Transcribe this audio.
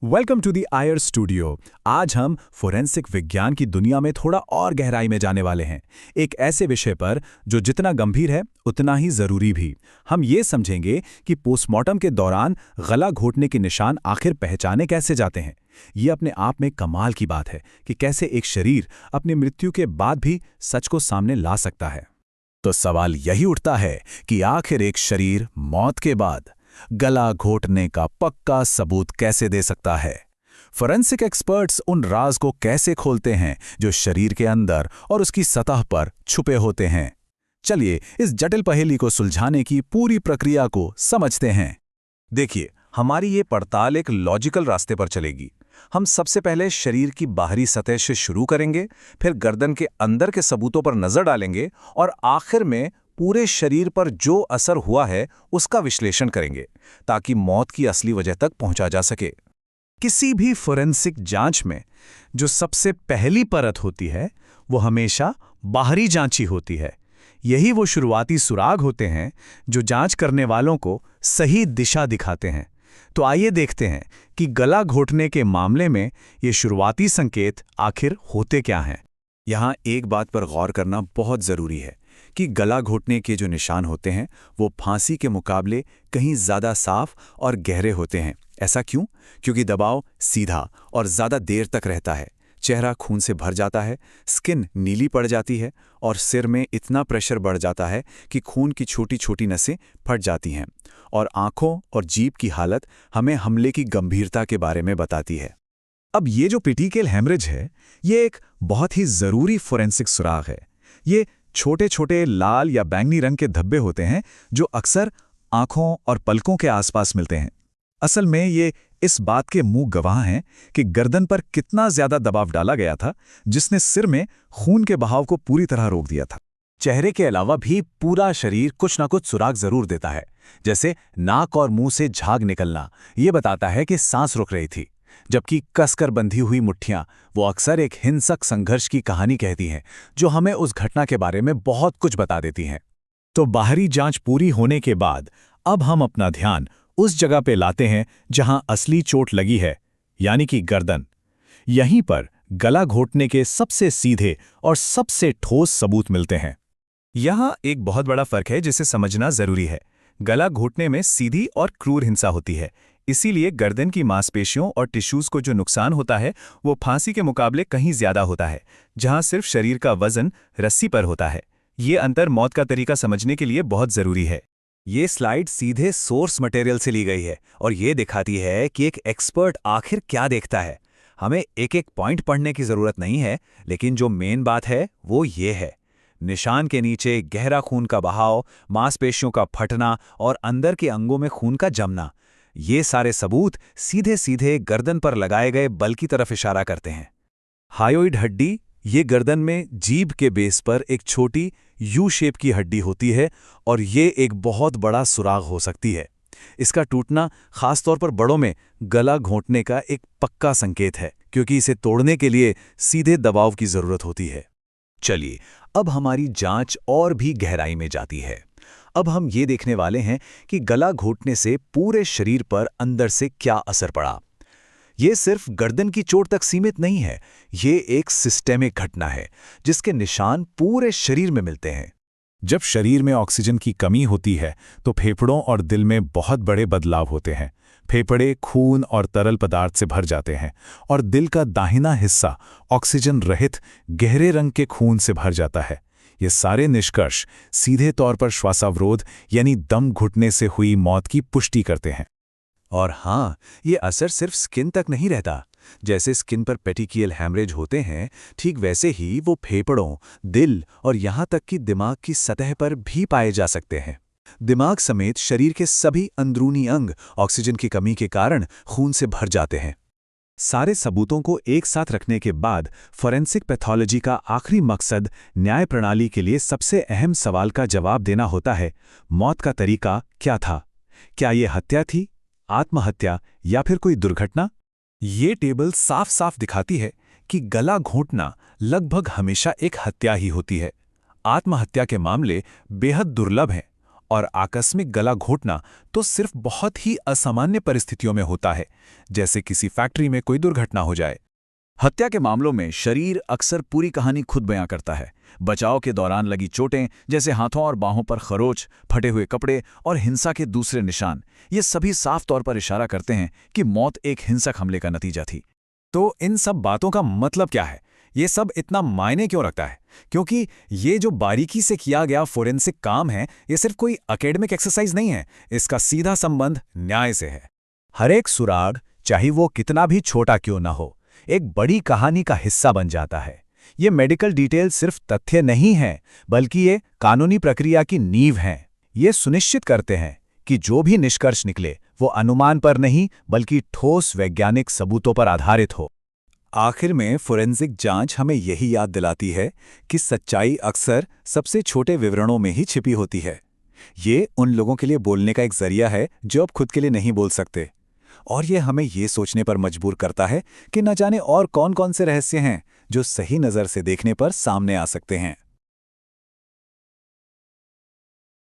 Welcome to the आयर studio. आज हम फोरेंसिक विज्ञान की दुनिया में थोड़ा और गहराई में जाने वाले हैं, एक ऐसे विषय पर जो जितना गंभीर है उतना ही जरूरी भी। हम ये समझेंगे कि पोस्टमार्टम के दौरान गला घोटने के निशान आखिर पहचाने कैसे जाते हैं। ये अपने आप में कमाल की बात है कि कैसे एक शरीर अपनी मृत्यु के बाद भी सच को सामने ला सकता है। तो सवाल यही उठता है कि आखिर एक शरीर मौत के बाद गला घोटने का पक्का सबूत कैसे दे सकता है। फोरेंसिक एक्सपर्ट्स उन राज को कैसे खोलते हैं जो शरीर के अंदर और उसकी सतह पर छुपे होते हैं। चलिए इस जटिल पहेली को सुलझाने की पूरी प्रक्रिया को समझते हैं। देखिए, हमारी ये पड़ताल एक लॉजिकल रास्ते पर चलेगी। हम सबसे पहले शरीर की बाहरी सतह से शुरू करेंगे, फिर गर्दन के अंदर के सबूतों पर नजर डालेंगे और आखिर में पूरे शरीर पर जो असर हुआ है उसका विश्लेषण करेंगे, ताकि मौत की असली वजह तक पहुंचा जा सके। किसी भी फोरेंसिक जांच में जो सबसे पहली परत होती है वो हमेशा बाहरी जांच ही होती है। यही वो शुरुआती सुराग होते हैं जो जांच करने वालों को सही दिशा दिखाते हैं। तो आइए देखते हैं कि गला घोटने के मामले में ये शुरुआती संकेत आखिर होते क्या हैं। यहाँ एक बात पर गौर करना बहुत ज़रूरी है कि गला घोटने के जो निशान होते हैं वो फांसी के मुकाबले कहीं ज़्यादा साफ और गहरे होते हैं। ऐसा क्यों? क्योंकि दबाव सीधा और ज़्यादा देर तक रहता है। चेहरा खून से भर जाता है, स्किन नीली पड़ जाती है और सिर में इतना प्रेशर बढ़ जाता है कि खून की छोटी छोटी नसें फट जाती हैं। और आँखों और जीभ की हालत हमें हमले की गंभीरता के बारे में बताती है। अब ये जो पेटिकल हेमरेज है, ये एक बहुत ही ज़रूरी फोरेंसिक सुराग है। ये छोटे छोटे लाल या बैंगनी रंग के धब्बे होते हैं जो अक्सर आंखों और पलकों के आसपास मिलते हैं। असल में ये इस बात के मुंह गवाह हैं कि गर्दन पर कितना ज्यादा दबाव डाला गया था, जिसने सिर में खून के बहाव को पूरी तरह रोक दिया था। चेहरे के अलावा भी पूरा शरीर कुछ ना कुछ सुराग जरूर देता है, जैसे नाक और मुंह से झाग निकलना। ये बताता है कि सांस रुक रही थी, जबकि कसकर बंधी हुई मुट्ठियां वो अक्सर एक हिंसक संघर्ष की कहानी कहती हैं, जो हमें उस घटना के बारे में बहुत कुछ बता देती हैं। तो बाहरी जांच पूरी होने के बाद अब हम अपना ध्यान उस जगह पे लाते हैं जहां असली चोट लगी है, यानी कि गर्दन। यहीं पर गला घोटने के सबसे सीधे और सबसे ठोस सबूत मिलते हैं। यहां एक बहुत बड़ा फर्क है जिसे समझना जरूरी है। गला घोटने में सीधी और क्रूर हिंसा होती है, इसीलिए गर्दन की मांसपेशियों और टिश्यूज को जो नुकसान होता है वो फांसी के मुकाबले कहीं ज्यादा होता है, जहां सिर्फ शरीर का वजन रस्सी पर होता है। ये अंतर मौत का तरीका समझने के लिए बहुत जरूरी है। ये स्लाइड सीधे सोर्स मटेरियल से ली गई है और ये दिखाती है कि एक एक्सपर्ट आखिर क्या देखता है। हमें एक एक पॉइंट पढ़ने की जरूरत नहीं है, लेकिन जो मेन बात है वो ये है: निशान के नीचे गहरा खून का बहाव, मांसपेशियों का फटना और अंदर के अंगों में खून का जमना। ये सारे सबूत सीधे सीधे गर्दन पर लगाए गए बल की तरफ इशारा करते हैं। हायोइड हड्डी, ये गर्दन में जीभ के बेस पर एक छोटी यू शेप की हड्डी होती है और ये एक बहुत बड़ा सुराग हो सकती है। इसका टूटना खासतौर पर बड़ों में गला घोंटने का एक पक्का संकेत है, क्योंकि इसे तोड़ने के लिए सीधे दबाव की जरूरत होती है। चलिए, अब हमारी जांच और भी गहराई में जाती है। अब हम ये देखने वाले हैं कि गला घोटने से पूरे शरीर पर अंदर से क्या असर पड़ा। ये सिर्फ गर्दन की चोट तक सीमित नहीं है, ये एक सिस्टेमिक घटना है जिसके निशान पूरे शरीर में मिलते हैं। जब शरीर में ऑक्सीजन की कमी होती है तो फेफड़ों और दिल में बहुत बड़े बदलाव होते हैं। फेफड़े खून और तरल पदार्थ से भर जाते हैं और दिल का दाहिना हिस्सा ऑक्सीजन रहित गहरे रंग के खून से भर जाता है। ये सारे निष्कर्ष सीधे तौर पर श्वासावरोध यानी दम घुटने से हुई मौत की पुष्टि करते हैं। और हाँ, ये असर सिर्फ स्किन तक नहीं रहता। जैसे स्किन पर पेटिकियल हैमरेज होते हैं, ठीक वैसे ही वो फेफड़ों, दिल और यहाँ तक कि दिमाग की सतह पर भी पाए जा सकते हैं। दिमाग समेत शरीर के सभी अंदरूनी अंग ऑक्सीजन की कमी के कारण खून से भर जाते हैं। सारे सबूतों को एक साथ रखने के बाद फोरेंसिक पैथोलॉजी का आखिरी मकसद न्याय प्रणाली के लिए सबसे अहम सवाल का जवाब देना होता है: मौत का तरीका क्या था? क्या ये हत्या थी, आत्महत्या या फिर कोई दुर्घटना? ये टेबल साफ साफ दिखाती है कि गला घोंटना लगभग हमेशा एक हत्या ही होती है। आत्महत्या के मामले बेहद दुर्लभ हैं और आकस्मिक गला घोटना तो सिर्फ बहुत ही असामान्य परिस्थितियों में होता है, जैसे किसी फैक्ट्री में कोई दुर्घटना हो जाए। हत्या के मामलों में शरीर अक्सर पूरी कहानी खुद बयां करता है। बचाव के दौरान लगी चोटें, जैसे हाथों और बाहों पर खरोच, फटे हुए कपड़े और हिंसा के दूसरे निशान, ये सभी साफ तौर पर इशारा करते हैं कि मौत एक हिंसक हमले का नतीजा थी। तो इन सब बातों का मतलब क्या है? ये सब इतना मायने क्यों रखता है? क्योंकि ये जो बारीकी से किया गया फोरेंसिक काम है, ये सिर्फ कोई एकेडमिक एक्सरसाइज नहीं है, इसका सीधा संबंध न्याय से है। हर एक सुराग, चाहे वो कितना भी छोटा क्यों ना हो, एक बड़ी कहानी का हिस्सा बन जाता है। ये मेडिकल डिटेल सिर्फ तथ्य नहीं हैं, बल्कि ये कानूनी प्रक्रिया की नींव हैं। ये सुनिश्चित करते हैं कि जो भी निष्कर्ष निकले वो अनुमान पर नहीं, बल्कि ठोस वैज्ञानिक सबूतों पर आधारित हो। आखिर में फोरेंसिक जांच हमें यही याद दिलाती है कि सच्चाई अक्सर सबसे छोटे विवरणों में ही छिपी होती है। ये उन लोगों के लिए बोलने का एक जरिया है जो अब खुद के लिए नहीं बोल सकते। और ये हमें ये सोचने पर मजबूर करता है कि न जाने और कौन-कौन से रहस्य हैं जो सही नज़र से देखने पर सामने आ सकते हैं।